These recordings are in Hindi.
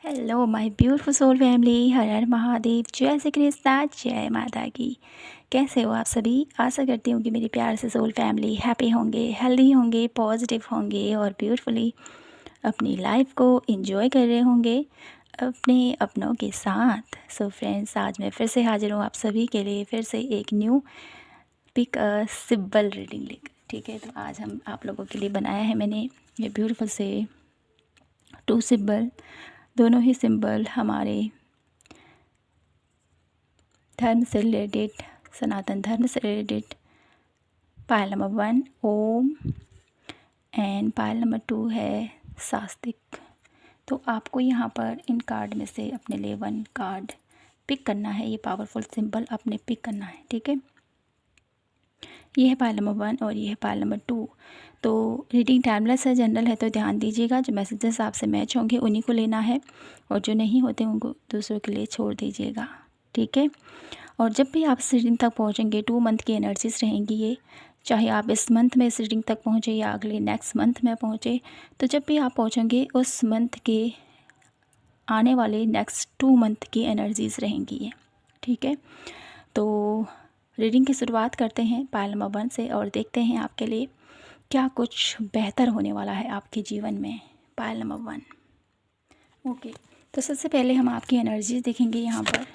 Hello my beautiful soul family, Har Har Mahadev, जय श्री कृष्णा, जय माता की। कैसे हो आप सभी? आशा करती हूँ कि मेरी प्यार से सोल फैमिली हैप्पी होंगे, हेल्दी होंगे, पॉजिटिव होंगे और ब्यूटीफुली अपनी लाइफ को एंजॉय कर रहे होंगे अपने अपनों के साथ। सो फ्रेंड्स, आज मैं फिर से हाजिर हूँ आप सभी के लिए फिर से एक न्यू पिक सिंबल रीडिंग लेकर। ठीक है, तो आज हम आप लोगों के लिए बनाया है मैंने ये ब्यूटीफुल से 2 सिंबल। दोनों ही सिंबल हमारे धर्म से रिलेटेड, सनातन धर्म से related. Pile number 1 ohm and Payal number 2 है सास्तिक। तो आपको यहाँ पर इन कार्ड में से अपने लिए 1 कार्ड पिक करना है। ये पावरफुल सिंबल आपने पिक करना है। ठीक है, ये है पायल नंबर 1 और ये है पायल नंबर 2। तो रीडिंग टाइमलेस है, जनरल है, तो ध्यान दीजिएगा। जो मैसेजेस आपसे मैच होंगे उन्हीं को लेना है और जो नहीं होते उनको दूसरों के लिए छोड़ दीजिएगा। ठीक है, और जब भी आप इस रीडिंग तक पहुंचेंगे 2 मंथ की एनर्जीज रहेंगी ये, चाहे आप इस मंथ में इस रीडिंग तक पहुंचे या अगले नेक्स्ट मंथ में पहुंचे, तो जब भी आप पहुंचेंगे उस मंथ के आने वाले नेक्स्ट 2 मंथ की एनर्जीज रहेंगी ये। ठीक है, तो रीडिंग की शुरुआत करते हैं पायल नंबर 1 से और देखते हैं आपके लिए क्या कुछ बेहतर होने वाला है आपके जीवन में। Pile number 1। ओके, तो सबसे पहले हम आपकी एनर्जीज देखेंगे यहाँ पर।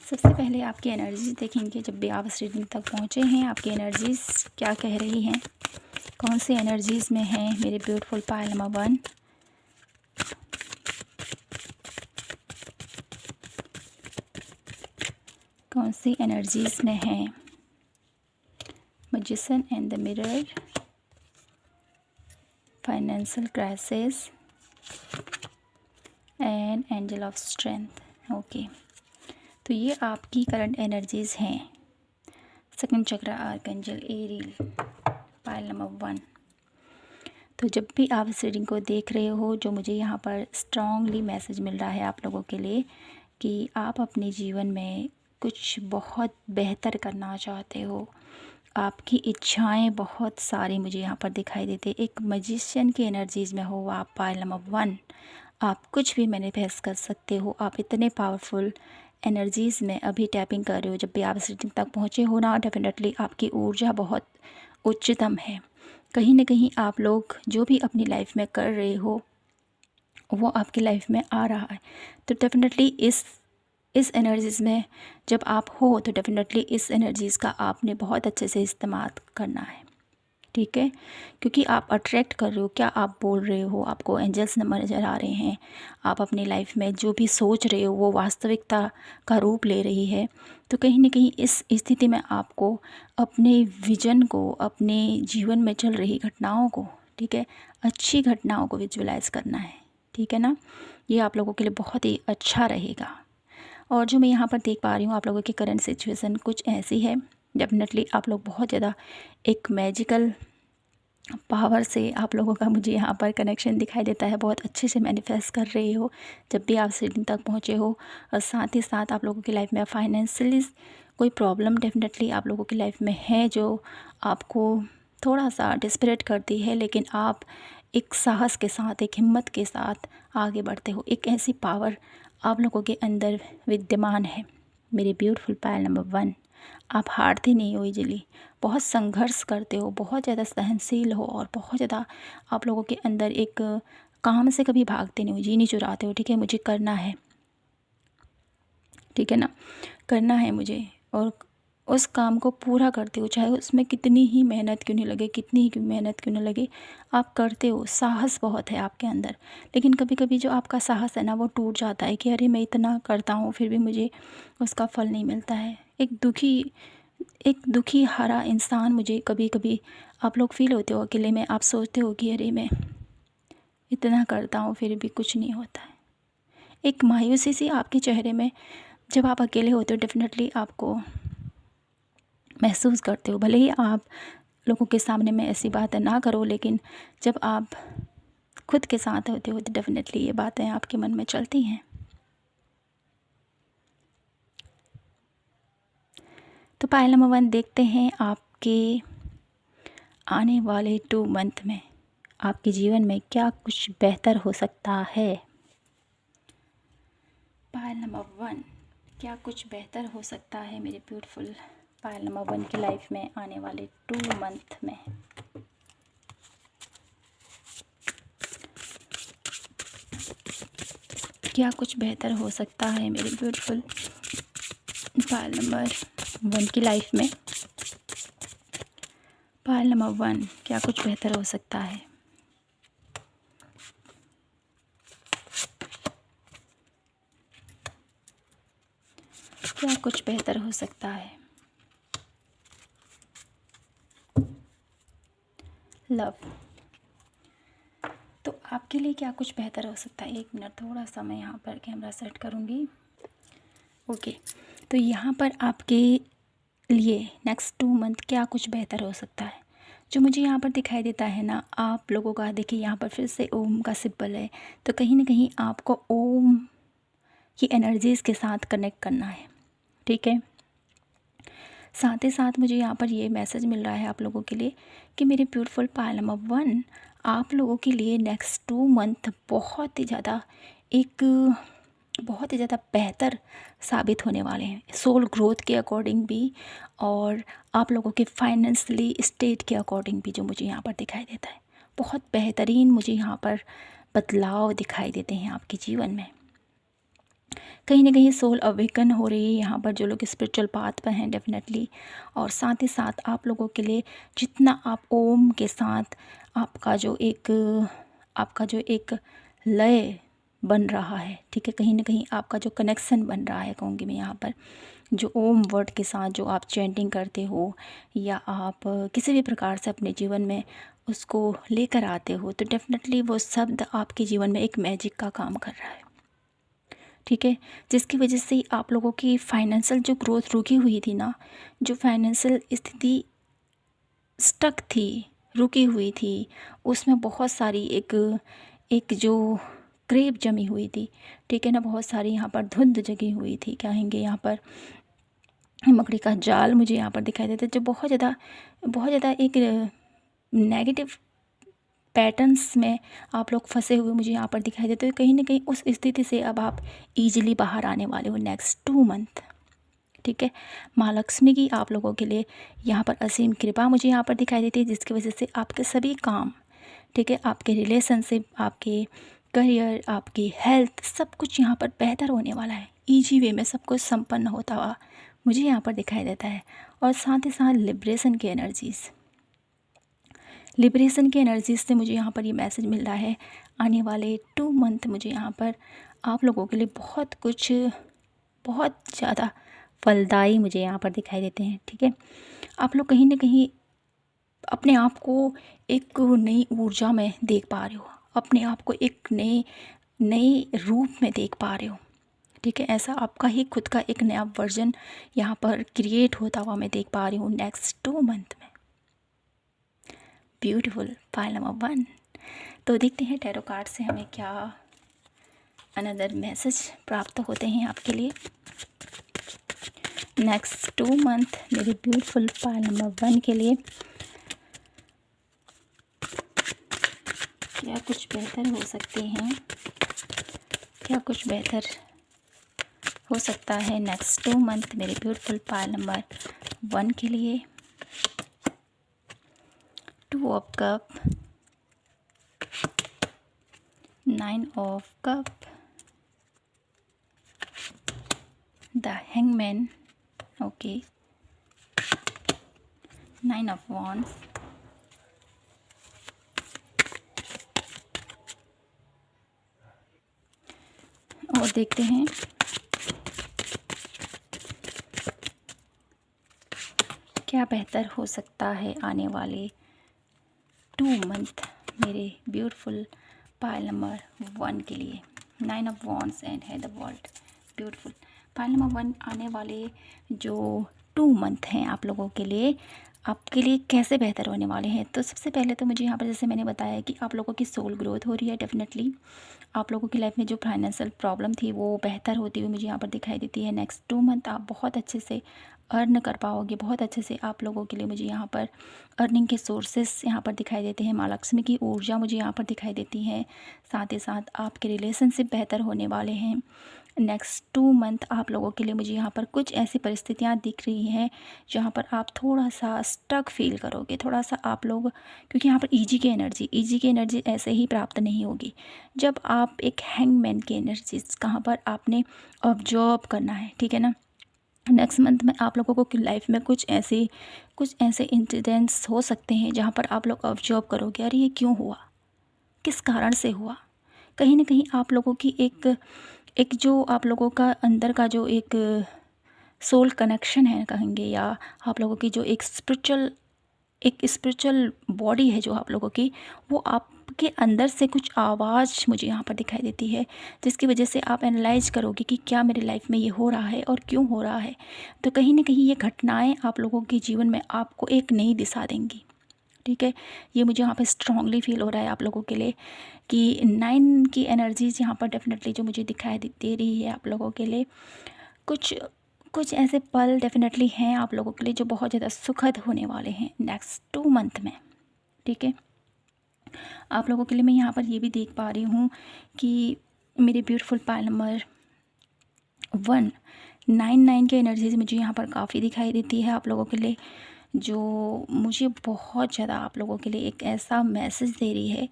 सबसे पहले आपकी एनर्जीज देखेंगे, जब भी आप इस रीडिंग तक पहुँचे हैं आपकी एनर्जीज क्या कह रही हैं, कौन सी एनर्जीज में हैं मेरे ब्यूटीफुल पायल नंबर 1। कौन सी एनर्जीज में हैं magician and the mirror, financial crisis and angel of strength. Okay, तो ये आपकी करंट एनर्जीज़ हैं। सेकंड चक्र आर्कएंजल एरियल, पायल नंबर 1। तो जब भी आप इस रीडिंग को देख रहे हो, जो मुझे यहाँ पर स्ट्रॉन्गली मैसेज मिल रहा है आप लोगों के लिए कि आप अपने जीवन में कुछ बहुत बेहतर करना चाहते हो। आपकी इच्छाएं बहुत सारी मुझे यहाँ पर दिखाई देते। एक मैजिशियन की एनर्जीज़ में हो आप, पायल नंबर 1। आप कुछ भी मैनिफेस्ट कर सकते हो। आप इतने पावरफुल एनर्जीज़ में अभी टैपिंग कर रहे हो। जब भी आप इस रीडिंग तक पहुँचे हो ना, डेफिनेटली आपकी ऊर्जा बहुत उच्चतम है। कहीं ना कहीं आप लोग जो भी अपनी लाइफ में कर रहे हो वो आपकी लाइफ में आ रहा है। तो डेफिनेटली इस एनर्जीज़ में जब आप हो तो डेफिनेटली इस एनर्जीज़ का आपने बहुत अच्छे से इस्तेमाल करना है। ठीक है, क्योंकि आप अट्रैक्ट कर रहे हो, क्या आप बोल रहे हो, आपको एंजल्स नज़र आ रहे हैं। आप अपनी लाइफ में जो भी सोच रहे हो वो वास्तविकता का रूप ले रही है। तो कहीं ना कहीं इस स्थिति में आपको अपने विजन को, अपने जीवन में चल रही घटनाओं को, ठीक है, अच्छी घटनाओं को विजुअलाइज करना है। ठीक है ना, ये आप लोगों के लिए बहुत ही अच्छा रहेगा। और जो मैं यहाँ पर देख पा रही हूँ आप लोगों की करंट सिचुएशन कुछ ऐसी है। डेफिनेटली आप लोग बहुत ज़्यादा एक मैजिकल पावर से आप लोगों का मुझे यहाँ पर कनेक्शन दिखाई देता है। बहुत अच्छे से मैनिफेस्ट कर रहे हो जब भी आप सीढ़ी तक पहुँचे हो। और साथ ही साथ आप लोगों की लाइफ में फाइनेंशियली कोई प्रॉब्लम डेफिनेटली आप लोगों की लाइफ में है जो आपको थोड़ा सा डिस्परेट करती है, लेकिन आप एक साहस के साथ, एक हिम्मत के साथ आगे बढ़ते हो। एक ऐसी पावर आप लोगों के अंदर विद्यमान है मेरे ब्यूटीफुल पायल नंबर 1। आप हारते नहीं हो इजीली, बहुत संघर्ष करते हो, बहुत ज़्यादा सहनशील हो और बहुत ज़्यादा आप लोगों के अंदर एक काम से कभी भागते नहीं हो, जी नहीं चुराते हो। ठीक है, मुझे करना है, ठीक है ना, करना है मुझे, और उस काम को पूरा करते हो, चाहे उसमें कितनी ही मेहनत क्यों नहीं लगे, कितनी ही मेहनत क्यों नहीं लगे, आप करते हो। साहस बहुत है आपके अंदर। लेकिन कभी कभी जो आपका साहस है ना वो टूट जाता है कि अरे मैं इतना करता हूँ फिर भी मुझे उसका फल नहीं मिलता है। एक दुखी हारा इंसान मुझे कभी कभी आप लोग फील होते हो अकेले में। आप सोचते हो कि अरे मैं इतना करता हूँ फिर भी कुछ नहीं होता है। एक मायूसी सी आपके चेहरे में जब आप अकेले होते हो डेफिनेटली आपको महसूस करते हो। भले ही आप लोगों के सामने में ऐसी बातें ना करो, लेकिन जब आप खुद के साथ होते हो तो डेफिनेटली ये बातें आपके मन में चलती हैं। तो पायल नंबर 1 देखते हैं आपके आने वाले 2 मंथ में आपके जीवन में क्या कुछ बेहतर हो सकता है। पायल नंबर 1, क्या कुछ बेहतर हो सकता है मेरे ब्यूटीफुल पायल नंबर 1 की लाइफ में आने वाले 2 मंथ में। क्या कुछ बेहतर हो सकता है मेरे ब्यूटीफुल पायल नंबर 1 की लाइफ में। पायल नंबर 1, क्या कुछ बेहतर हो सकता है। क्या कुछ बेहतर हो सकता है। लव, तो आपके लिए क्या कुछ बेहतर हो सकता है। 1 मिनट, थोड़ा सा मैं यहाँ पर कैमरा सेट करूँगी। ओके, तो यहाँ पर आपके लिए नेक्स्ट 2 मंथ क्या कुछ बेहतर हो सकता है। जो मुझे यहाँ पर दिखाई देता है ना, आप लोगों का देखिए यहाँ पर फिर से ओम का सिंबल है, तो कहीं ना कहीं आपको ओम की एनर्जीज़ के साथ कनेक्ट करना है, ठीक है। साथ ही साथ मुझे यहाँ पर ये मैसेज मिल रहा है आप लोगों के लिए कि मेरे ब्यूटीफुल पायल नंबर 1, आप लोगों के लिए नेक्स्ट 2 मंथ बहुत ही ज़्यादा बेहतर साबित होने वाले हैं, सोल ग्रोथ के अकॉर्डिंग भी और आप लोगों के फाइनेंशियली स्टेट के अकॉर्डिंग भी। जो मुझे यहाँ पर दिखाई देता है बहुत बेहतरीन, मुझे यहाँ पर बदलाव दिखाई देते हैं आपके जीवन में। कहीं ना कहीं सोल अवेकन हो रही है यहाँ पर, जो लोग स्पिरिचुअल पाथ पर हैं डेफिनेटली। और साथ ही साथ आप लोगों के लिए जितना आप ओम के साथ आपका जो एक लय बन रहा है, ठीक है, कहीं ना कहीं आपका जो कनेक्शन बन रहा है, कहूँगी मैं यहाँ पर, जो ओम वर्ड के साथ जो आप चैंटिंग करते हो या आप किसी भी प्रकार से अपने जीवन में उसको लेकर आते हो, तो डेफिनेटली वो शब्द आपके जीवन में एक मैजिक का काम कर रहा है, ठीक है। जिसकी वजह से आप लोगों की फाइनेंशियल जो ग्रोथ रुकी हुई थी ना, जो फाइनेंशियल स्थिति स्टक थी, रुकी हुई थी, उसमें बहुत सारी एक जो क्रेप जमी हुई थी, ठीक है ना, बहुत सारी यहाँ पर धुंध जगी हुई थी, कहेंगे यहाँ पर मकड़ी का जाल मुझे यहाँ पर दिखाई देता है, जो बहुत ज़्यादा एक नेगेटिव पैटर्न्स में आप लोग फंसे हुए मुझे यहाँ पर दिखाई देते हो। कहीं ना कहीं उस स्थिति से अब आप इजीली बाहर आने वाले हो नेक्स्ट 2 मंथ, ठीक है। माँ लक्ष्मी की आप लोगों के लिए यहाँ पर असीम कृपा मुझे यहाँ पर दिखाई देती है, जिसकी वजह से आपके सभी काम, ठीक है, आपके रिलेशनशिप, आपके करियर, आपकी हेल्थ, सब कुछ यहाँ पर बेहतर होने वाला है। ईजी वे में सब कुछ संपन्न होता हुआ मुझे यहाँ पर दिखाई देता है। और साथ ही साथ लिबरेशन की एनर्जीज़ से मुझे यहाँ पर ये मैसेज मिल रहा है, आने वाले 2 मंथ मुझे यहाँ पर आप लोगों के लिए बहुत ज़्यादा फलदायी मुझे यहाँ पर दिखाई देते हैं, ठीक है। आप लोग कहीं ना कहीं अपने आप को एक नई ऊर्जा में देख पा रहे हो, अपने आप को एक नए रूप में देख पा रहे हो, ठीक है। ऐसा आपका ही खुद का एक नया वर्जन यहाँ पर क्रिएट होता हुआ मैं देख पा रही हूँ नेक्स्ट 2 मंथ में। ब्यूटीफुल पायल नंबर 1, तो देखते हैं टैरो कार्ड से हमें क्या अनदर मैसेज प्राप्त होते हैं आपके लिए नेक्स्ट 2 मंथ मेरे ब्यूटीफुल पायल नंबर 1 के लिए। क्या कुछ बेहतर हो सकते हैं, क्या कुछ बेहतर हो सकता है नेक्स्ट 2 मंथ मेरे ब्यूटीफुल पायल नंबर 1 के लिए। 2 of cup, 9 of cup, the hangman, okay, 9 of wands, और देखते हैं क्या बेहतर हो सकता है आने वाले 2 मंथ मेरे ब्यूटीफुल पायल नंबर 1 के लिए। 9 ऑफ वॉन्ड्स एंड है the world. Beautiful pile number 1, आने वाले जो 2 मंथ हैं आप लोगों के लिए, आपके लिए कैसे बेहतर होने वाले हैं। तो सबसे पहले तो मुझे यहाँ पर जैसे मैंने बताया कि आप लोगों की सोल ग्रोथ हो रही है। डेफिनेटली आप लोगों की लाइफ में जो फाइनेंशियल प्रॉब्लम थी वो बेहतर होती हुई मुझे यहाँ पर दिखाई देती है। नेक्स्ट 2 मंथ आप बहुत अच्छे से अर्न कर पाओगे, बहुत अच्छे से आप लोगों के लिए मुझे यहाँ पर अर्निंग के सोर्सेस यहाँ पर दिखाई देते हैं। माँ लक्ष्मी की ऊर्जा मुझे यहाँ पर दिखाई देती है। साथ ही साथ आपके रिलेशनशिप बेहतर होने वाले हैं। नेक्स्ट 2 मंथ आप लोगों के लिए मुझे यहाँ पर कुछ ऐसी परिस्थितियाँ दिख रही हैं जहाँ पर आप थोड़ा सा स्टक फील करोगे, थोड़ा सा आप लोग, क्योंकि यहाँ पर ईजी की एनर्जी ऐसे ही प्राप्त नहीं होगी। जब आप एक हैंगमैन की एनर्जी कहाँ पर आपने ऑब्जर्व करना है, ठीक है ना। नेक्स्ट मंथ में आप लोगों को लाइफ में कुछ ऐसे इंसिडेंट्स हो सकते हैं जहाँ पर आप लोग ऑब्जर्व करोगे, अरे ये क्यों हुआ, किस कारण से हुआ। कहीं ना कहीं आप लोगों की एक जो आप लोगों का अंदर का जो एक सोल कनेक्शन है कहेंगे, या आप लोगों की जो एक स्पिरिचुअल बॉडी है जो आप लोगों की, वो आपके अंदर से कुछ आवाज़ मुझे यहाँ पर दिखाई देती है, जिसकी वजह से आप एनालाइज करोगे कि क्या मेरी लाइफ में ये हो रहा है और क्यों हो रहा है। तो कहीं ना कहीं ये घटनाएं आप लोगों के जीवन में आपको एक नई दिशा देंगी, ठीक है। ये मुझे यहाँ पर स्ट्रांगली फील हो रहा है आप लोगों के लिए कि 9 की एनर्जीज यहाँ पर डेफिनेटली जो मुझे दिखाई दे रही है आप लोगों के लिए। कुछ ऐसे पल डेफिनेटली हैं आप लोगों के लिए जो बहुत ज़्यादा सुखद होने वाले हैं नेक्स्ट 2 मंथ में, ठीक है। आप लोगों के लिए मैं यहाँ पर ये भी देख पा रही हूँ कि मेरे ब्यूटीफुल पाइल नंबर 199 की एनर्जीज मुझे यहाँ पर काफ़ी दिखाई देती है आप लोगों के लिए, जो मुझे बहुत ज़्यादा आप लोगों के लिए एक ऐसा मैसेज दे रही है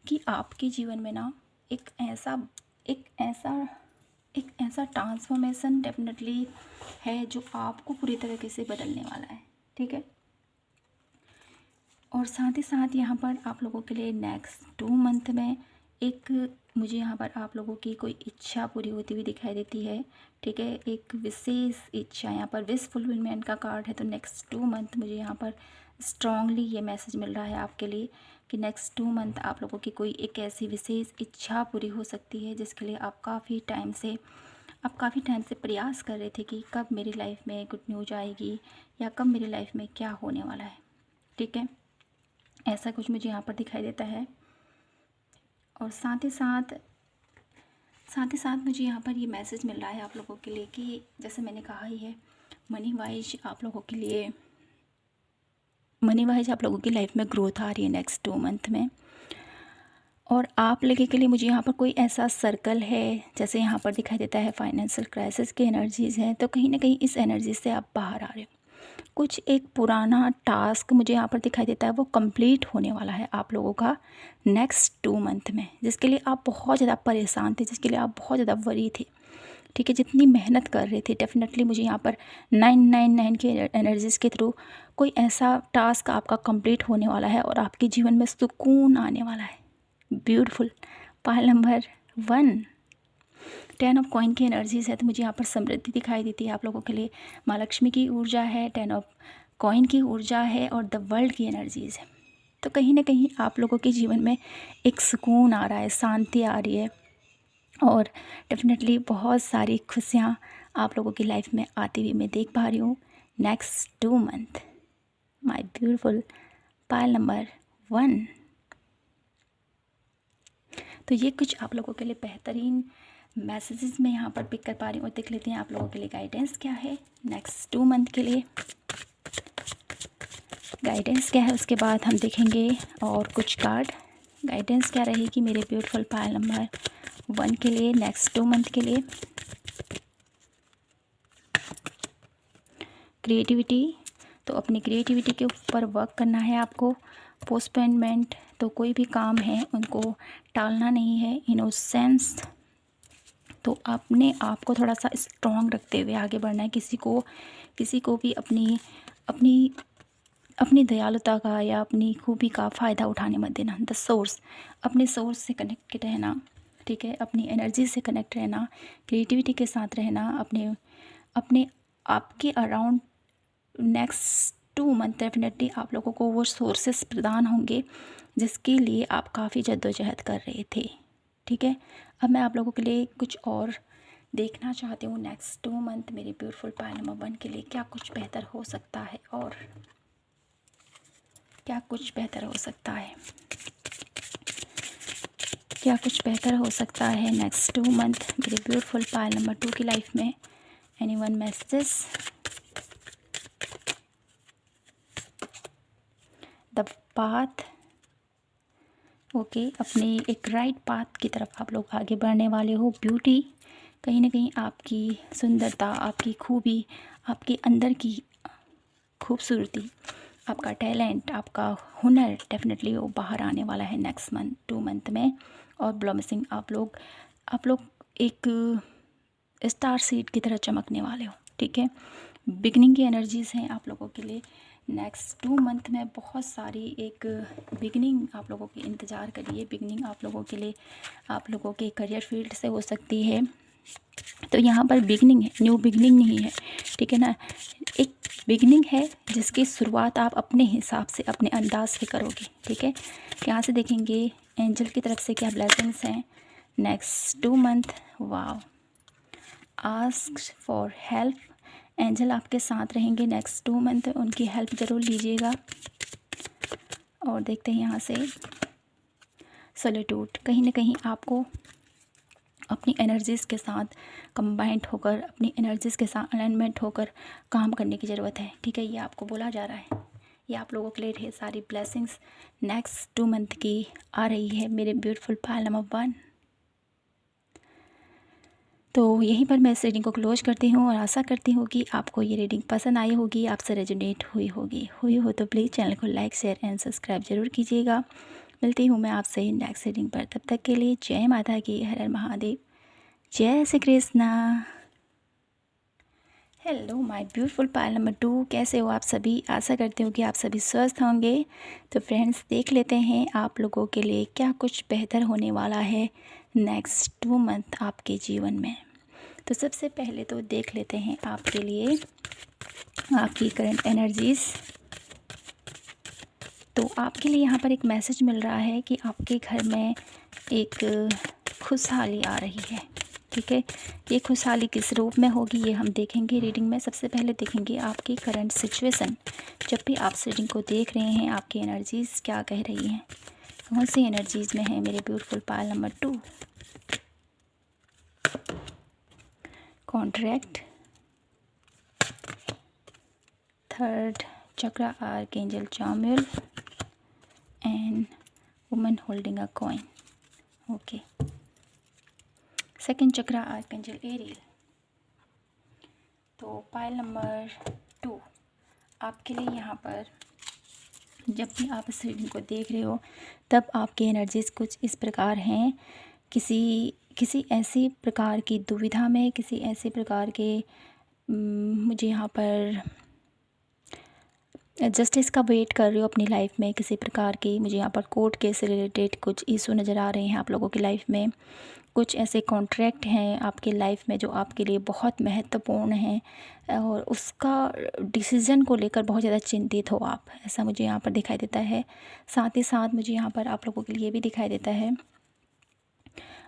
कि आपके जीवन में ना एक ऐसा ट्रांसफॉर्मेशन डेफिनेटली है जो आपको पूरी तरीके से बदलने वाला है, ठीक है। और साथ ही साथ यहाँ पर आप लोगों के लिए नेक्स्ट 2 मंथ में एक मुझे यहाँ पर आप लोगों की कोई इच्छा पूरी होती हुई दिखाई देती है, ठीक है। एक विशेष इच्छा, यहाँ पर विश फुलफिलमेंट का कार्ड है। तो नेक्स्ट 2 मंथ मुझे यहाँ पर स्ट्रांगली ये मैसेज मिल रहा है आपके लिए कि नेक्स्ट 2 मंथ आप लोगों की कोई एक ऐसी विशेष इच्छा पूरी हो सकती है जिसके लिए आप काफ़ी टाइम से प्रयास कर रहे थे कि कब मेरी लाइफ में गुड न्यूज आएगी या कब मेरी लाइफ में क्या होने वाला है, ठीक है। ऐसा कुछ मुझे यहाँ पर दिखाई देता है। और साथ ही साथ मुझे यहाँ पर ये मैसेज मिल रहा है आप लोगों के लिए कि जैसे मैंने कहा ही है, मनी वाइज आप लोगों की लाइफ में ग्रोथ आ रही है नेक्स्ट 2 मंथ में। और आप लोगों के लिए मुझे यहाँ पर कोई ऐसा सर्कल है, जैसे यहाँ पर दिखाई देता है फाइनेंशियल क्राइसिस की एनर्जीज़ हैं, तो कहीं ना कहीं इस एनर्जी से आप बाहर आ रहे हो। कुछ एक पुराना टास्क मुझे यहाँ पर दिखाई देता है, वो कंप्लीट होने वाला है आप लोगों का नेक्स्ट 2 मंथ में, जिसके लिए आप बहुत ज़्यादा परेशान थे, जिसके लिए आप बहुत ज़्यादा वरी थे, ठीक है। जितनी मेहनत कर रहे थे, डेफिनेटली मुझे यहाँ पर 999 के एनर्जीज़ के थ्रू कोई ऐसा टास्क आपका कंप्लीट होने वाला है और आपके जीवन में सुकून आने वाला है। Beautiful pile number 1 10 of coin की एनर्जीज़ है, तो मुझे यहाँ पर समृद्धि दिखाई देती है आप लोगों के लिए। माँ लक्ष्मी की ऊर्जा है, 10 ऑफ कॉइन की ऊर्जा है और द वर्ल्ड की एनर्जीज़ है। तो कहीं ना कहीं आप लोगों के जीवन में एक सुकून आ रहा है, शांति आ रही है और डेफिनेटली बहुत सारी खुशियाँ आप लोगों की लाइफ में आती हुई मैं देख पा रही हूँ next 2 month. My beautiful pile number 1। तो ये कुछ आप लोगों के लिए बेहतरीन मैसेजेस मैं यहाँ पर पिक कर पा रही हूँ। और देख लेते हैं आप लोगों के लिए गाइडेंस क्या है नेक्स्ट 2 मंथ के लिए, गाइडेंस क्या है उसके बाद हम देखेंगे और कुछ कार्ड गाइडेंस क्या रहेगी मेरे ब्यूटीफुल पाइल नंबर 1 के लिए नेक्स्ट 2 मंथ के लिए। क्रिएटिविटी, तो अपनी क्रिएटिविटी के ऊपर वर्क करना है आपको। पोस्टपोनमेंट, तो कोई भी काम है उनको टालना नहीं है। इनोसेंस, तो अपने आप को थोड़ा सा स्ट्रॉन्ग रखते हुए आगे बढ़ना है। किसी को भी अपनी दयालुता का या अपनी खूबी का फ़ायदा उठाने मत देना। द सोर्स, अपने सोर्स से कनेक्ट रहना, ठीक है। अपनी एनर्जी से कनेक्ट रहना, क्रिएटिविटी के साथ रहना, अपने आपके अराउंड नेक्स्ट 2 मंथ डेफिनेटली आप लोगों को वो सोर्सेस प्रदान होंगे जिसके लिए आप काफ़ी जद्दोजहद कर रहे थे, ठीक है। अब मैं आप लोगों के लिए कुछ और देखना चाहती हूँ नेक्स्ट 2 मंथ मेरे ब्यूटीफुल पाइल नंबर 1 के लिए क्या कुछ बेहतर हो सकता है। और क्या कुछ बेहतर हो सकता है, क्या कुछ बेहतर हो सकता है नेक्स्ट 2 मंथ मेरे ब्यूटीफुल पायल नंबर 2 की लाइफ में। Anyone messages, the path. Okay, अपने एक राइट पाथ की तरफ आप लोग आगे बढ़ने वाले हो। ब्यूटी, कहीं ना कहीं आपकी सुंदरता, आपकी खूबी, आपके अंदर की खूबसूरती, आपका टैलेंट, आपका हुनर डेफिनेटली वो बाहर आने वाला है नेक्स्ट मंथ 2 मंथ में। और ब्लॉमिसिंग, आप लोग एक स्टार सीड की तरह चमकने वाले हो। ठीक है, बिगनिंग की एनर्जीज़ हैं आप लोगों के लिए नेक्स्ट 2 मंथ में। बहुत सारी एक बिगनिंग आप लोगों की इंतज़ार करिए। बिगनिंग आप लोगों के लिए, आप लोगों के करियर फील्ड से हो सकती है। तो यहाँ पर बिगनिंग है, न्यू बिगनिंग नहीं है। ठीक है ना, एक बिगनिंग है जिसकी शुरुआत आप अपने हिसाब से, अपने अंदाज से करोगे। ठीक है, यहाँ से देखेंगे एंजल की तरफ से क्या ब्लेसिंग्स हैं next 2 month. Wow, ask for help, angel आपके साथ रहेंगे नेक्स्ट 2 मंथ, उनकी हेल्प ज़रूर लीजिएगा। और देखते हैं यहाँ से सॉलिट्यूड, कहीं ना कहीं आपको अपनी एनर्जीज़ के साथ कंबाइंड होकर, अपनी एनर्जीज़ के साथ अलाइनमेंट होकर काम करने की ज़रूरत है। ठीक है, ये आपको बोला जा रहा है। ये आप लोगों के लिए ढेर सारी ब्लेसिंग्स नेक्स्ट 2 मंथ की आ रही है मेरे ब्यूटीफुल पायल नंबर 1। तो यहीं पर मैं इस रीडिंग को क्लोज करती हूँ और आशा करती हूँ कि आपको ये रीडिंग पसंद आई होगी, आपसे रेजोनेट हुई हो तो प्लीज़ चैनल को लाइक, शेयर एंड सब्सक्राइब ज़रूर कीजिएगा। मिलती हूँ मैं आपसे नेक्स्ट रीडिंग पर, तब तक के लिए जय माता की, हर हर महादेव, जय Shri Krishna. Hello my beautiful pile number 2, कैसे हो आप सभी? आशा करती हूँ कि आप सभी स्वस्थ होंगे। तो फ्रेंड्स, देख लेते हैं आप लोगों के लिए क्या कुछ बेहतर होने वाला है नेक्स्ट 2 मंथ आपके जीवन में। तो सबसे पहले तो देख लेते हैं आपके लिए आपकी करंट एनर्जीज़। तो आपके लिए यहाँ पर एक मैसेज मिल रहा है कि आपके घर में एक खुशहाली आ रही है। ठीक है, ये खुशहाली किस रूप में होगी ये हम देखेंगे रीडिंग में। सबसे पहले देखेंगे आपकी करंट सिचुएशन। जब भी आप रीडिंग को देख रहे हैं, आपकी एनर्जीज़ क्या कह रही हैं, कौन सी एनर्जीज़ में है मेरे beautiful pile number 2। Contract, third chakra archangel Chamuel and woman holding a coin. Okay, second chakra archangel Ariel. तो पायल नंबर 2 आपके लिए यहाँ पर जब भी आप इस रीडिंग को देख रहे हो तब आपकी एनर्जीज़ कुछ इस प्रकार हैं। किसी ऐसी प्रकार की दुविधा में, किसी ऐसे प्रकार के मुझे यहाँ पर जस्टिस का वेट कर रही हो अपनी लाइफ में। किसी प्रकार की मुझे यहाँ पर कोर्ट केस से रिलेटेड कुछ इशू नज़र आ रहे हैं आप लोगों की लाइफ में। कुछ ऐसे कॉन्ट्रैक्ट हैं आपकी लाइफ में जो आपके लिए बहुत महत्वपूर्ण हैं और उसका डिसीज़न को लेकर बहुत ज़्यादा चिंतित हो आप, ऐसा मुझे यहाँ पर दिखाई देता है। साथ ही साथ मुझे यहाँ पर आप लोगों के लिए भी दिखाई देता है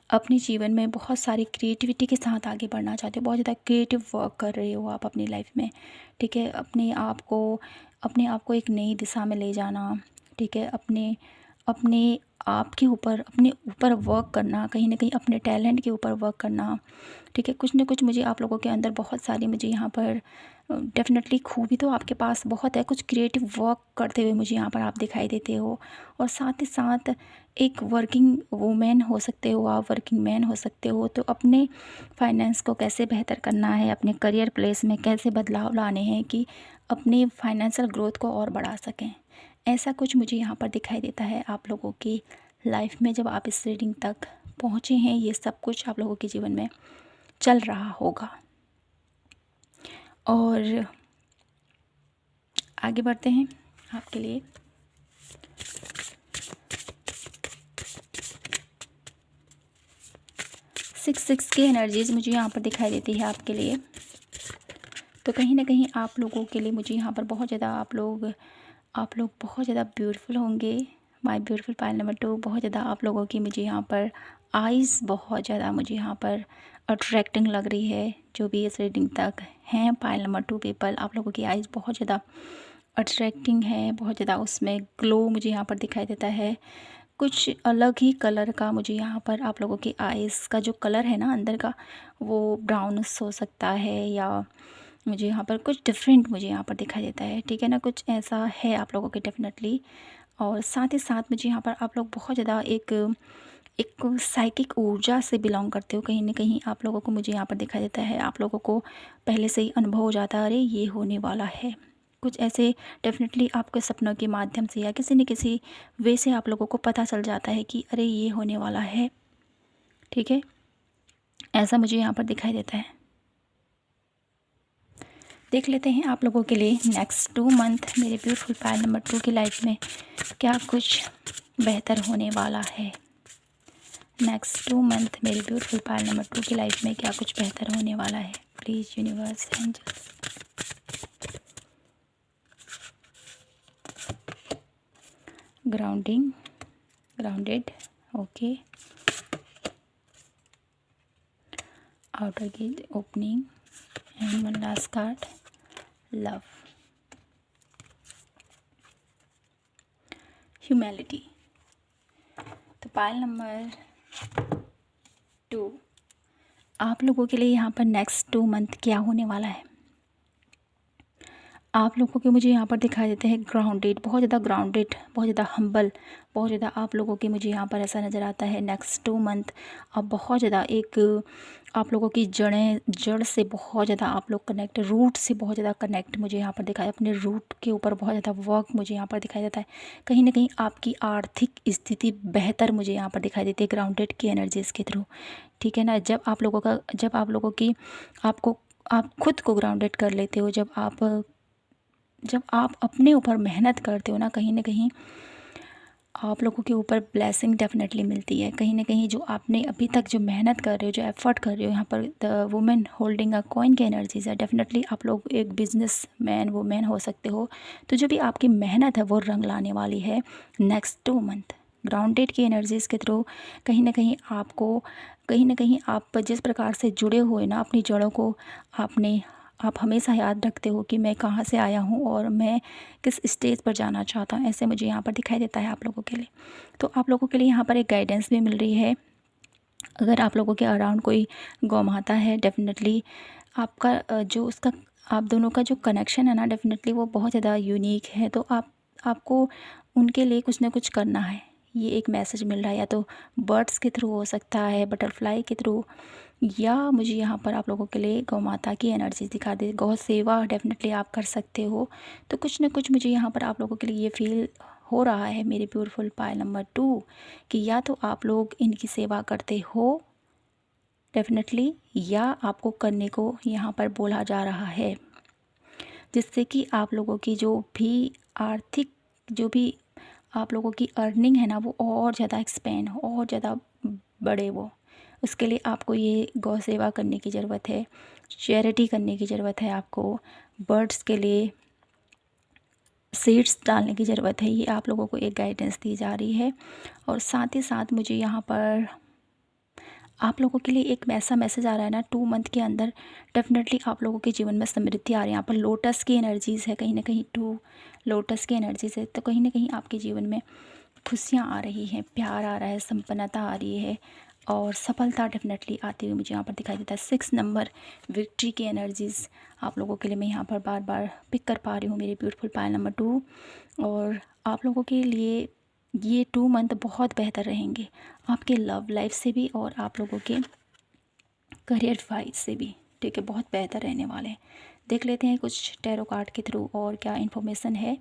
अपने जीवन में बहुत सारी क्रिएटिविटी के साथ आगे बढ़ना चाहते हो, बहुत ज़्यादा क्रिएटिव वर्क कर रहे हो आप अपनी लाइफ में। ठीक है, अपने आप को एक नई दिशा में ले जाना। ठीक है, अपने आप के ऊपर, अपने ऊपर वर्क करना, कहीं ना कहीं अपने टैलेंट के ऊपर वर्क करना। ठीक है, कुछ ना कुछ मुझे आप लोगों के अंदर बहुत सारी, मुझे यहाँ पर डेफिनेटली खूबी तो आपके पास बहुत है, कुछ क्रिएटिव वर्क करते हुए मुझे यहाँ पर आप दिखाई देते हो। और साथ ही साथ एक वर्किंग वूमेन हो सकते हो आप, वर्किंग मैन हो सकते हो। तो अपने फाइनेंस को कैसे बेहतर करना है, अपने करियर प्लेस में कैसे बदलाव लाने हैं कि अपनी फाइनेंशियल ग्रोथ को और बढ़ा सकें, ऐसा कुछ मुझे यहाँ पर दिखाई देता है आप लोगों की लाइफ में। जब आप इस रीडिंग तक पहुँचे हैं, ये सब कुछ आप लोगों के जीवन में चल रहा होगा। और आगे बढ़ते हैं आपके लिए। सिक्स की एनर्जीज़ मुझे यहाँ पर दिखाई देती है आपके लिए। तो कहीं ना कहीं आप लोगों के लिए मुझे यहाँ पर बहुत ज़्यादा आप लोग बहुत ज़्यादा ब्यूटीफुल होंगे। माय ब्यूटीफुल पायल नंबर 2, बहुत ज़्यादा आप लोगों की मुझे यहाँ पर आइज़ बहुत ज़्यादा मुझे यहाँ पर अट्रैक्टिंग लग रही है। जो भी इस रीडिंग तक हैं पायल नंबर 2 पीपल, आप लोगों की आइज़ बहुत ज़्यादा अट्रैक्टिंग है, बहुत ज़्यादा उसमें ग्लो मुझे यहाँ पर दिखाई देता है। कुछ अलग ही कलर का मुझे यहाँ पर आप लोगों के आइज़ का जो कलर है ना अंदर का, वो ब्राउन्स हो सकता है, या मुझे यहाँ पर कुछ डिफरेंट मुझे यहाँ पर दिखाई देता है, ठीक है ना, कुछ ऐसा है आप लोगों के डेफिनेटली। और साथ ही साथ मुझे यहाँ पर आप लोग बहुत ज़्यादा एक एक साइकिक ऊर्जा से बिलोंग करते हो, कहीं न कहीं आप लोगों को मुझे यहाँ पर दिखाई देता है, आप लोगों को पहले से ही अनुभव हो जाता है, अरे ये होने वाला है। कुछ ऐसे डेफ़िनेटली आपके सपनों के माध्यम से या किसी न किसी वे से आप लोगों को पता चल जाता है कि अरे ये होने वाला है, ठीक है? ऐसा मुझे यहाँ पर दिखाई देता है। देख लेते हैं आप लोगों के लिए नेक्स्ट 2 मंथ मेरे ब्यूटीफुल पायल नंबर 2 की लाइफ में क्या कुछ बेहतर होने वाला है। नेक्स्ट 2 मंथ मेरे ब्यूटीफुल पायल नंबर 2 की लाइफ में क्या कुछ बेहतर होने वाला है। Please universe angels, grounding, grounded, okay, outer gate opening and one last card, love, humanity. तो पायल नंबर 2 आप लोगों के लिए यहाँ पर नेक्स्ट 2 मंथ क्या होने वाला है। आप लोगों के मुझे यहाँ पर दिखाई देते हैं ग्राउंडेड, बहुत ज़्यादा ग्राउंडेड, बहुत ज़्यादा हम्बल, बहुत ज़्यादा आप लोगों के मुझे यहाँ पर ऐसा नज़र आता है नेक्स्ट 2 मंथ अब बहुत ज़्यादा एक आप लोगों की जड़ से बहुत ज़्यादा आप लोग कनेक्ट, रूट से बहुत ज़्यादा कनेक्ट मुझे यहाँ पर दिखाई, अपने रूट के ऊपर बहुत ज़्यादा वर्क मुझे यहाँ पर दिखाई देता है। कहीं ना कहीं आपकी आर्थिक स्थिति बेहतर मुझे यहाँ पर दिखाई देती है ग्राउंडेड की एनर्जीज़ के थ्रू, ठीक है ना। जब आप लोगों की आपको आप खुद को ग्राउंडेड कर लेते हो, जब आप अपने ऊपर मेहनत करते हो ना, कहीं न कहीं आप लोगों के ऊपर ब्लेसिंग डेफिनेटली मिलती है। कहीं न कहीं जो आपने अभी तक जो मेहनत कर रहे हो, जो एफ़र्ट कर रहे हो, यहाँ पर the women holding a coin की एनर्जीज़ है। डेफिनेटली आप लोग एक बिज़नेसमैन वुमेन हो सकते हो, तो जो भी आपकी मेहनत है वो रंग लाने वाली है नेक्स्ट 2 मंथ। ग्राउंडेड की एनर्जीज़ के थ्रू कहीं न कहीं आपको, कहीं न कहीं आप जिस प्रकार से जुड़े हुए ना अपनी जड़ों को, आप हमेशा याद रखते हो कि मैं कहाँ से आया हूँ और मैं किस स्टेज पर जाना चाहता हूँ, ऐसे मुझे यहाँ पर दिखाई देता है आप लोगों के लिए। तो आप लोगों के लिए यहाँ पर एक गाइडेंस भी मिल रही है। अगर आप लोगों के अराउंड कोई गौ माता है, डेफिनेटली आपका जो उसका आप दोनों का जो कनेक्शन है ना, डेफिनेटली वो बहुत ज़्यादा यूनिक है। तो आपको उनके लिए कुछ ना कुछ करना है, ये एक मैसेज मिल रहा है। या तो बर्ड्स के थ्रू हो सकता है, बटरफ्लाई के थ्रू, या मुझे यहाँ पर आप लोगों के लिए गौ माता की एनर्जी दिखा दे। गौ सेवा डेफिनेटली आप कर सकते हो। तो कुछ ना कुछ मुझे यहाँ पर आप लोगों के लिए ये फील हो रहा है मेरे ब्यूटीफुल पायल नंबर 2 कि या तो आप लोग इनकी सेवा करते हो डेफिनेटली, या आपको करने को यहाँ पर बोला जा रहा है, जिससे कि आप लोगों की जो भी आर्थिक, जो भी आप लोगों की अर्निंग है ना, वो और ज़्यादा एक्सपेंड हो, और ज़्यादा बढ़े वो। उसके लिए आपको ये गौ सेवा करने की ज़रूरत है, चैरिटी करने की ज़रूरत है, आपको बर्ड्स के लिए सीड्स डालने की ज़रूरत है। ये आप लोगों को एक गाइडेंस दी जा रही है। और साथ ही साथ मुझे यहाँ पर आप लोगों के लिए एक ऐसा मैसेज आ रहा है ना, 2 मंथ के अंदर डेफिनेटली आप लोगों के जीवन में समृद्धि आ रही है। यहाँ पर लोटस की एनर्जीज़ है, कहीं ना कहीं 2 लोटस की एनर्जीज़ है। तो कहीं ना कहीं आपके जीवन में खुशियाँ आ रही हैं, प्यार आ रहा है, संपन्नता आ रही है, और सफलता डेफिनेटली आती हुई मुझे यहाँ पर दिखाई देता है। 6 नंबर विक्ट्री की एनर्जीज़ आप लोगों के लिए मैं यहाँ पर बार बार पिक कर पा रही हूँ मेरी ब्यूटीफुल पायल नंबर 2। और आप लोगों के लिए ये 2 मंथ बहुत बेहतर रहेंगे, आपके लव लाइफ से भी और आप लोगों के करियर वाइज से भी, ठीक है, बहुत बेहतर रहने वाले हैं। देख लेते हैं कुछ टैरो कार्ड के थ्रू और क्या इन्फॉर्मेशन है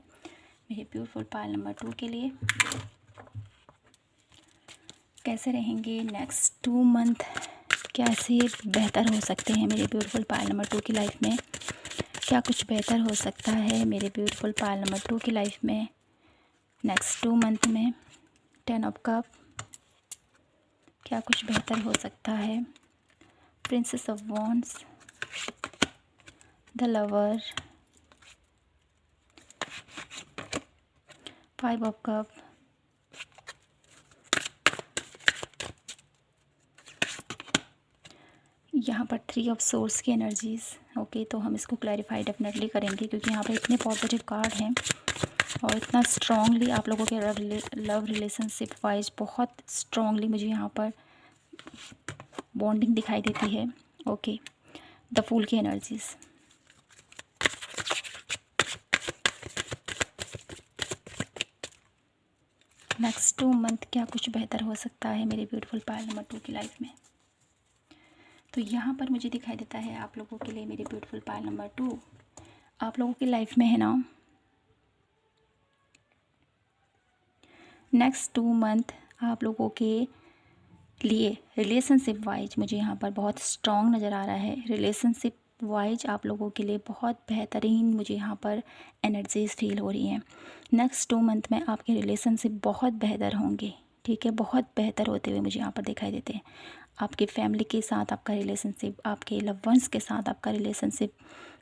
मेरे ब्यूटीफुल पायल नंबर 2 के लिए। कैसे रहेंगे नेक्स्ट 2 मंथ, कैसे बेहतर हो सकते हैं मेरे ब्यूटीफुल पायल नंबर 2 की लाइफ में, क्या कुछ बेहतर हो सकता है मेरे ब्यूटीफुल पायल नंबर 2 की लाइफ में नेक्स्ट 2 मंथ में। 10 ऑफ कप, क्या कुछ बेहतर हो सकता है। Princess of wands, the lover, 5 of cup, यहाँ पर 3 ऑफ सोर्स की एनर्जीज़। ओके, तो हम इसको क्लैरिफाई डेफिनेटली करेंगे क्योंकि यहाँ पर इतने पॉजिटिव कार्ड हैं और इतना स्ट्रॉन्गली आप लोगों के लव रिलेशनशिप वाइज बहुत स्ट्रॉन्गली मुझे यहाँ पर बॉन्डिंग दिखाई देती है। ओके, द फूल की एनर्जीज़। नेक्स्ट 2 मंथ क्या कुछ बेहतर हो सकता है मेरे ब्यूटीफुल पायल नंबर 2 की लाइफ में। तो यहाँ पर मुझे दिखाई देता है आप लोगों के लिए मेरे ब्यूटीफुल पायल नंबर 2 आप लोगों की लाइफ में है ना, नेक्स्ट 2 मंथ आप लोगों के लिए रिलेशनशिप वाइज मुझे यहाँ पर बहुत स्ट्रॉन्ग नज़र आ रहा है। रिलेशनशिप वाइज आप लोगों के लिए बहुत बेहतरीन मुझे यहाँ पर एनर्जीज फील हो रही हैं। नेक्स्ट 2 मंथ में आपके रिलेशनशिप बहुत बेहतर होंगे, ठीक है, बहुत बेहतर होते हुए मुझे यहाँ पर दिखाई देते हैं। आपकी फैमिली के साथ आपका रिलेशनशिप, आपके लव वंस के साथ आपका रिलेशनशिप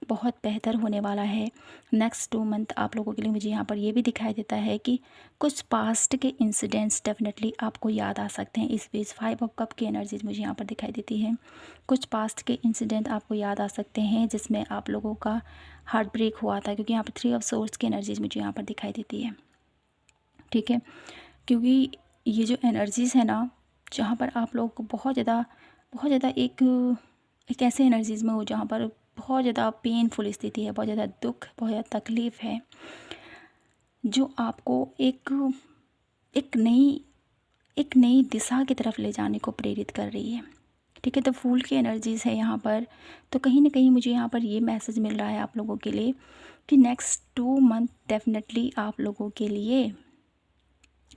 बहुत बेहतर होने वाला है। नेक्स्ट 2 मंथ आप लोगों के लिए मुझे यहाँ पर ये भी दिखाई देता है कि कुछ पास्ट के इंसिडेंट्स डेफिनेटली आपको याद आ सकते हैं। इस बीच 5 ऑफ कप की एनर्जीज मुझे यहाँ पर दिखाई देती है। कुछ पास्ट के इंसिडेंट आपको याद आ सकते हैं जिसमें आप लोगों का हार्ट ब्रेक हुआ था, क्योंकि यहाँ पर 3 ऑफ सोर्स की एनर्जीज मुझे यहाँ पर दिखाई देती है, ठीक है। क्योंकि ये जो एनर्जीज़ है ना, जहाँ पर आप लोग को बहुत ज़्यादा एक ऐसे एनर्जीज़ में हो जहाँ पर बहुत ज़्यादा पेनफुल स्थिति है, बहुत ज़्यादा दुख, बहुत ज़्यादा तकलीफ़ है, जो आपको एक नई दिशा की तरफ ले जाने को प्रेरित कर रही है, ठीक है। तो फूल की एनर्जीज़ है यहाँ पर। तो कहीं ना कहीं मुझे यहाँ पर ये मैसेज मिल रहा है आप लोगों के लिए कि नेक्स्ट 2 मंथ डेफिनेटली आप लोगों के लिए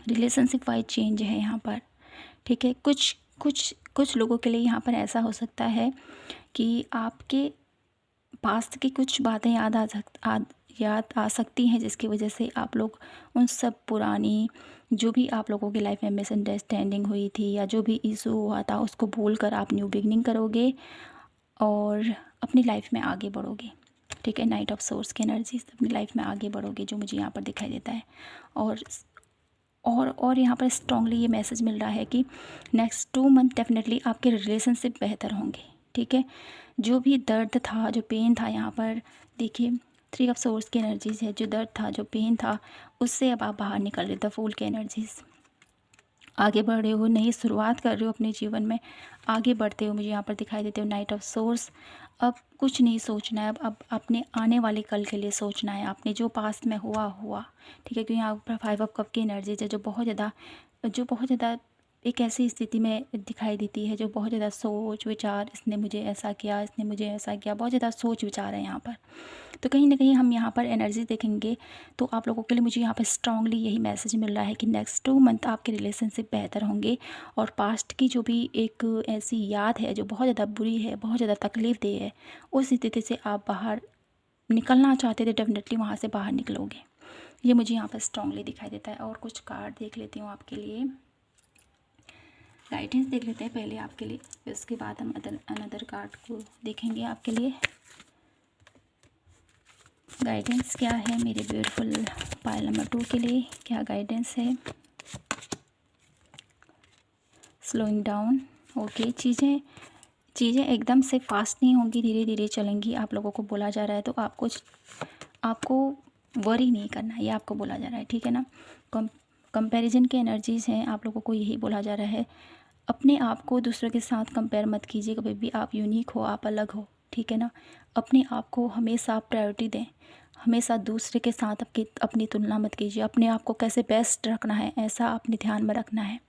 रिलेशनशिप वाइज चेंज है यहाँ पर, ठीक है। कुछ लोगों के लिए यहाँ पर ऐसा हो सकता है कि आपके पास्ट की कुछ बातें याद आ सकती हैं, जिसकी वजह से आप लोग उन सब पुरानी जो भी आप लोगों की लाइफ में मिसअंडरस्टैंडिंग हुई थी या जो भी इशू हुआ था उसको भूलकर आप न्यू बिगनिंग करोगे और अपनी लाइफ में आगे बढ़ोगे, ठीक है। नाइट ऑफ सोर्स की एनर्जीज, अपनी लाइफ में आगे बढ़ोगे जो मुझे यहाँ पर दिखाई देता है। और यहाँ पर स्ट्रॉन्गली ये मैसेज मिल रहा है कि नेक्स्ट 2 मंथ डेफिनेटली आपके रिलेशनशिप बेहतर होंगे, ठीक है। जो भी दर्द था, जो पेन था, यहाँ पर देखिए 3 ऑफ सोर्स की एनर्जीज़ है। जो दर्द था, जो पेन था, उससे अब आप बाहर निकल रहे थे। फूल की एनर्जीज़, आगे बढ़ रहे हो, नई शुरुआत कर रहे हो अपने जीवन में, आगे बढ़ते हो मुझे यहाँ पर दिखाई देते हो। नाइट ऑफ सोर्स, अब कुछ नहीं सोचना है, अब अपने आने वाले कल के लिए सोचना है। आपने जो पास्ट में हुआ, ठीक है। क्योंकि यहाँ पर 5 ऑफ कप की एनर्जीज है जो बहुत ज़्यादा एक ऐसी स्थिति में दिखाई देती है जो बहुत ज़्यादा सोच विचार, इसने मुझे ऐसा किया, इसने मुझे ऐसा किया, बहुत ज़्यादा सोच विचार है यहाँ पर। तो कहीं ना कहीं हम यहाँ पर एनर्जी देखेंगे तो आप लोगों के लिए मुझे यहाँ पर स्ट्रांगली यही मैसेज मिल रहा है कि नेक्स्ट 2 मंथ आपके रिलेशनशिप बेहतर होंगे और पास्ट की जो भी एक ऐसी याद है जो बहुत ज़्यादा बुरी है, बहुत ज़्यादा तकलीफ़ दे है, उस स्थिति से आप बाहर निकलना चाहते थे, डेफिनेटली वहाँ से बाहर निकलोगे, ये मुझे यहाँ पर स्ट्रांगली दिखाई देता है। और कुछ कार्ड देख लेती हूँ आपके लिए, गाइडेंस देख लेते हैं पहले आपके लिए, फिर उसके बाद हम अनदर कार्ड को देखेंगे आपके लिए। गाइडेंस क्या है मेरे ब्यूटीफुल पायल नंबर 2 के लिए, क्या गाइडेंस है। Slowing down, okay. चीज़ें एकदम से फास्ट नहीं होंगी, धीरे धीरे चलेंगी, आप लोगों को बोला जा रहा है। तो आपको वरी नहीं करना, ये आपको बोला जा रहा है, ठीक है ना। कंपैरिजन की एनर्जीज़ हैं, आप लोगों को यही बोला जा रहा है। अपने आप को दूसरों के साथ कंपेयर मत कीजिए कभी भी, आप यूनिक हो, आप अलग हो, ठीक है ना। अपने आप को हमेशा आप प्रायोरिटी दें, हमेशा दूसरे के साथ अपनी तुलना मत कीजिए। अपने आप को कैसे बेस्ट रखना है ऐसा अपने ध्यान में रखना है,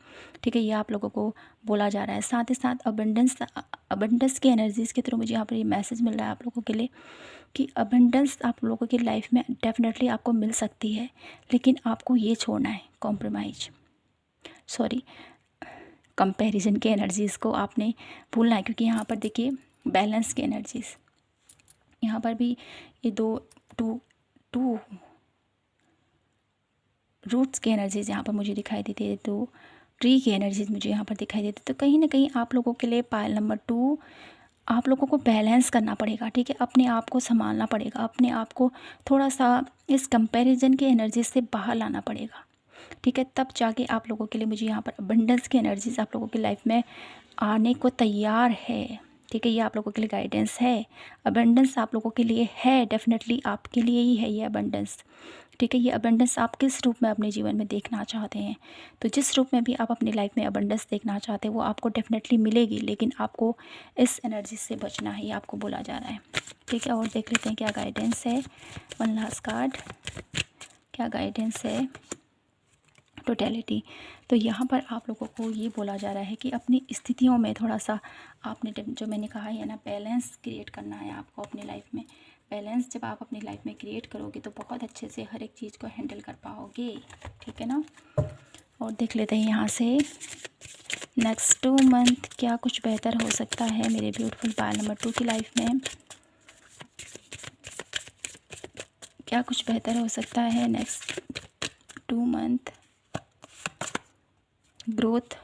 ठीक है। ये आप लोगों को बोला जा रहा है। साथ ही साथ अबंडेंस की एनर्जीज़ के थ्रू मुझे यहाँ पर ये मैसेज मिल रहा है आप लोगों के लिए कि अबंडेंस आप लोगों की लाइफ में डेफिनेटली आपको मिल सकती है, लेकिन आपको ये छोड़ना है कंपैरिजन की एनर्जीज़ को आपने भूलना है। क्योंकि यहाँ पर देखिए बैलेंस की एनर्जीज़, यहाँ पर भी ये टू रूट्स की एनर्जीज़ यहाँ पर मुझे दिखाई देती है, तो ट्री की एनर्जीज़ मुझे यहाँ पर दिखाई देती है। तो कहीं ना कहीं आप लोगों के लिए पायल नंबर 2 आप लोगों को बैलेंस करना पड़ेगा, ठीक है। अपने आप को संभालना पड़ेगा, अपने आप को थोड़ा सा इस कंपैरिजन की एनर्जी से बाहर लाना पड़ेगा, ठीक है। तब जाके आप लोगों के लिए मुझे यहाँ पर अबंडेंस की एनर्जीज आप लोगों की लाइफ में आने को तैयार है, ठीक है, ये आप लोगों के लिए गाइडेंस है। अबंडेंस आप लोगों के लिए है, डेफिनेटली आपके लिए ही है ये अबंडेंस। ठीक है, ये अबंडेंस आप किस रूप में अपने जीवन में देखना चाहते हैं, तो जिस रूप में भी आप अपनी लाइफ में अबंडेंस देखना चाहते हैं वो आपको डेफिनेटली मिलेगी, लेकिन आपको इस एनर्जी से बचना है, ये आपको बोला जा रहा है। ठीक है, और देख लेते हैं क्या गाइडेंस है। वन लास्ट कार्ड, क्या गाइडेंस है। टोटलिटी। तो यहाँ पर आप लोगों को ये बोला जा रहा है कि अपनी स्थितियों में थोड़ा सा आपने जो मैंने कहा है ना, बैलेंस क्रिएट करना है आपको अपनी लाइफ में। बैलेंस जब आप अपनी लाइफ में क्रिएट करोगे तो बहुत अच्छे से हर एक चीज़ को हैंडल कर पाओगे। ठीक है ना, और देख लेते हैं यहाँ से नेक्स्ट 2 मंथ क्या कुछ बेहतर हो सकता है मेरे ब्यूटीफुल पायल नंबर 2 की लाइफ में। क्या कुछ बेहतर हो सकता है नेक्स्ट 2 मंथ। ग्रोथ।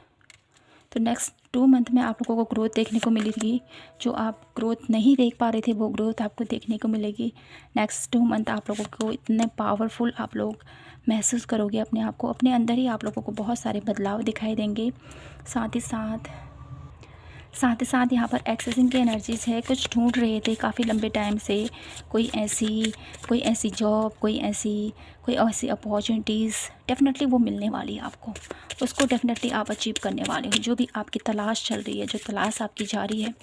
तो नेक्स्ट 2 मंथ में आप लोगों को ग्रोथ देखने को मिलेगी। जो आप ग्रोथ नहीं देख पा रहे थे वो ग्रोथ आपको देखने को मिलेगी। नेक्स्ट 2 मंथ आप लोगों को इतने पावरफुल आप लोग महसूस करोगे अपने आप को, अपने अंदर ही आप लोगों को बहुत सारे बदलाव दिखाई देंगे। साथ ही साथ यहाँ पर एक्सेसिंग की एनर्जीज़ है। कुछ ढूंढ रहे थे काफ़ी लंबे टाइम से, कोई ऐसी जॉब, कोई ऐसी अपॉर्चुनिटीज़, डेफिनेटली वो मिलने वाली है आपको। उसको डेफिनेटली आप अचीव करने वाले हो। जो भी आपकी तलाश चल रही है, जो तलाश आपकी जारी है,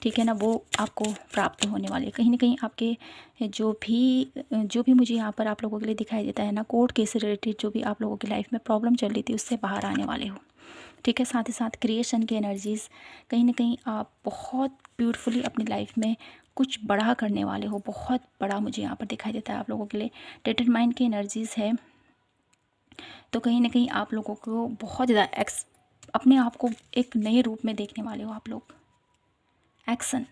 ठीक है ना, वो आपको प्राप्त होने वाली है। कहीं ना कहीं आपके जो भी मुझे यहाँ पर आप लोगों के लिए दिखाई देता है ना, कोर्ट केस से रिलेटेड जो भी आप लोगों की लाइफ में प्रॉब्लम चल रही थी उससे बाहर आने वाले हो। ठीक है, साथ ही साथ क्रिएशन की एनर्जीज़, कहीं ना कहीं आप बहुत ब्यूटीफुली अपनी लाइफ में कुछ बड़ा करने वाले हो। बहुत बड़ा मुझे यहाँ पर दिखाई देता है आप लोगों के लिए। डिटरमाइन की एनर्जीज़ है। तो कहीं ना कहीं आप लोगों को बहुत ज़्यादा अपने आप को एक नए रूप में देखने वाले हो आप लोग। एक्शन।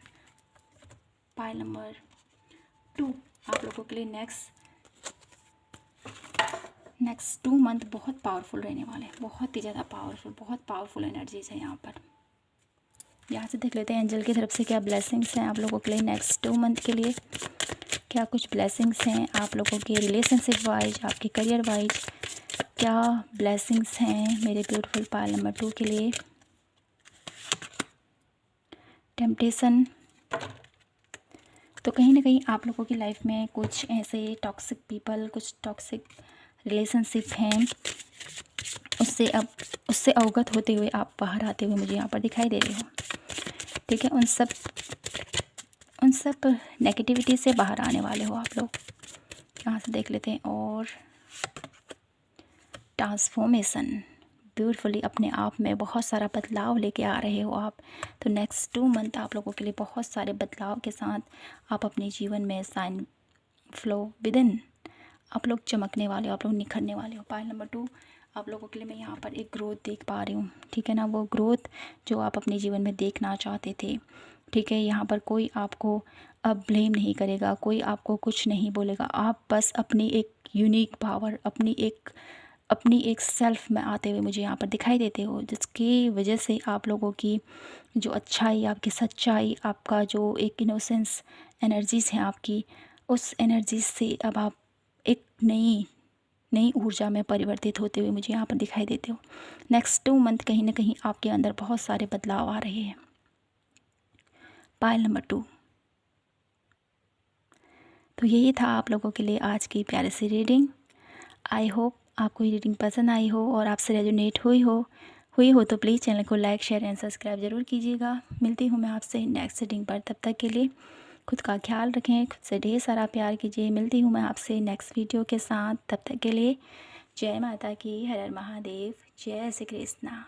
पायल नंबर 2 आप लोगों के लिए नेक्स्ट 2 मंथ बहुत पावरफुल रहने वाले हैं। बहुत ही ज़्यादा बहुत पावरफुल एनर्जीज़ है यहाँ पर। यहाँ से देख लेते हैं एंजल की तरफ से क्या ब्लेसिंग्स हैं आप लोगों के लिए नेक्स्ट 2 मंथ के लिए। क्या कुछ ब्लेसिंग्स हैं आप लोगों के रिलेशनशिप वाइज, आपके करियर वाइज, क्या ब्लेसिंग्स हैं मेरे ब्यूटीफुल पायल नंबर 2 के लिए। टेम्पटेशन। तो कहीं ना कहीं आप लोगों की लाइफ में कुछ ऐसे टॉक्सिक पीपल, कुछ टॉक्सिक रिलेशनशिप हैं, उससे अवगत होते हुए आप बाहर आते हुए मुझे यहाँ पर दिखाई दे रहे हो। ठीक है, उन सब नेगेटिविटी से बाहर आने वाले हो आप लोग। यहाँ से देख लेते हैं। और ट्रांसफॉर्मेशन, ब्यूटीफुली अपने आप में बहुत सारा बदलाव लेके आ रहे हो आप। तो नेक्स्ट 2 मंथ आप लोगों के लिए बहुत सारे बदलाव के साथ आप अपने जीवन में साइन फ्लो विदिन आप लोग चमकने वाले हो, आप लोग निखरने वाले हो। पायल नंबर 2 आप लोगों के लिए मैं यहाँ पर एक ग्रोथ देख पा रही हूँ। ठीक है ना, वो ग्रोथ जो आप अपने जीवन में देखना चाहते थे। ठीक है, यहाँ पर कोई आपको अब ब्लेम नहीं करेगा, कोई आपको कुछ नहीं बोलेगा। आप बस अपनी एक यूनिक पावर, अपनी एक सेल्फ में आते हुए मुझे यहाँ पर दिखाई देते हो, जिसकी वजह से आप लोगों की जो अच्छाई, आपकी सच्चाई, आपका जो एक इनोसेंस एनर्जीज़ हैं आपकी, उस एनर्जी से अब आप एक नई ऊर्जा में परिवर्तित होते हुए मुझे यहाँ पर दिखाई देते हो। नेक्स्ट 2 मंथ कहीं ना कहीं आपके अंदर बहुत सारे बदलाव आ रहे हैं। पायल नंबर 2। तो यही था आप लोगों के लिए आज की प्यारी सी रीडिंग। आई होप आपको ये रीडिंग पसंद आई हो और आपसे रेजोनेट हुई हो तो प्लीज़ चैनल को लाइक, शेयर एंड सब्सक्राइब ज़रूर कीजिएगा। मिलती हूँ मैं आपसे नेक्स्ट रीडिंग पर। तब तक के लिए खुद का ख्याल रखें, खुद से ढेर सारा प्यार कीजिए। मिलती हूँ मैं आपसे नेक्स्ट वीडियो के साथ। तब तक के लिए जय माता की, हर हर महादेव, जय श्री कृष्णा।